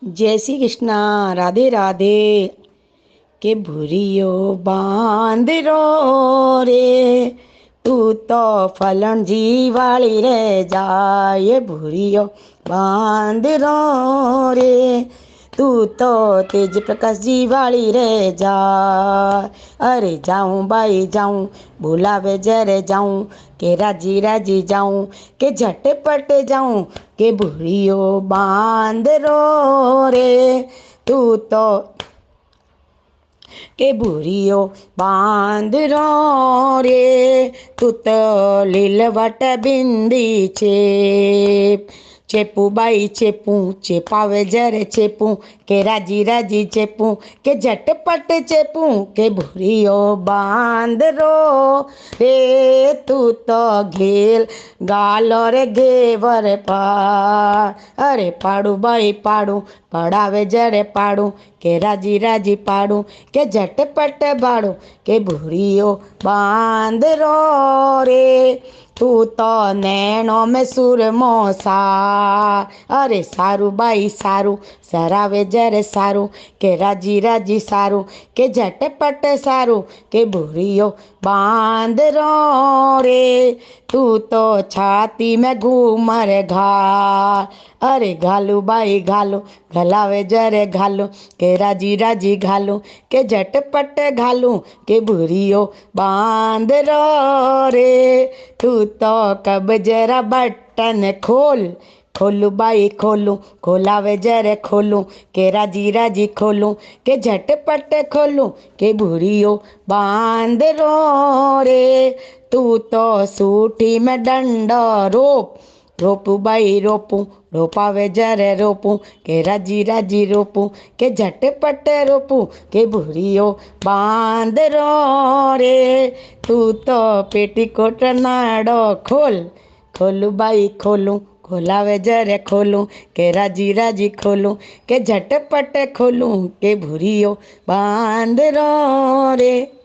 जय श्री कृष्णा। राधे राधे। के भूरियो बांदरो रे, तू तो फलन जी वाली रे जाए। भूरियो बांदरो रे, तू तो तेज प्रकाश जी वाली रे जा। अरे जाऊं बाई जाऊं, बुलावे जरे जाऊं, के राजी राजी जाऊं, के झटपट जाऊं, के भूरियो बांदरो रे, तू तो के भूरियो बांदरो रे, तू तो લીલવટ બિંદી છે। ચેપું બાઈ ચેપું, ચેપાવે જ્યારે ચેપું, કે રાજી રાજી ચેપું, કે ઝટપટ ચેપું, કે ભૂરિયો બાંદરો રે, તું તો ઘેલ ગાલો રે ઘેવર પા। અરે પાડું બાઈ પાડું, પડાવે જ્યારે પાડું, કે રાજી રાજી પાડું, કે ઝટપટ બાળું, કે ભૂરિયો બાંદરો રે, તું તો નેણો મેં સુરમો સા। અરે સારું બાઈ સારું, સરાવે જ્યારે સારું, કે રાજી રાજી સારું, કે ઝટપટ સારું, કે ભૂરિયો બાંદરો રે, તું તો છાતી મેં ઘૂમર ઘા। અરે ઘાલું બાઈ ઘાલું, ઘલાવે જ્યારે ઘાલું, કે રાજી રાજી ઘાલું, કે ઝટપટ ઘાલું, કે ભૂરિયો બાંદરો રે, તું તો કબજરા બટન ખોલ। ખોલું બાઈ ખોલું, ખોલાવે જ્યારે ખોલું, કે રાજી રાજી ખોલું, કે ઝટપટ ખોલું, કે ભૂરિયો બાંદરો રે, તું તો સૂઠી મેં દંડો રોપ। રોપું બાઈ રોપું, રોપાવે જ્યારે રોપું, કે રાજી રાજી રોપું, કે ઝટપટ રોપું, કે ભૂરિયો બાંદરો રે, તું તો પેટીકોટ નાડો ખોલ। ખોલું બાઈ ખોલું, ખોલાવે જ્યારે ખોલું, કે રાજી રાજી ખોલું, કે ઝટપટ ખોલું, કે ભૂરિયો બાંદરો રે।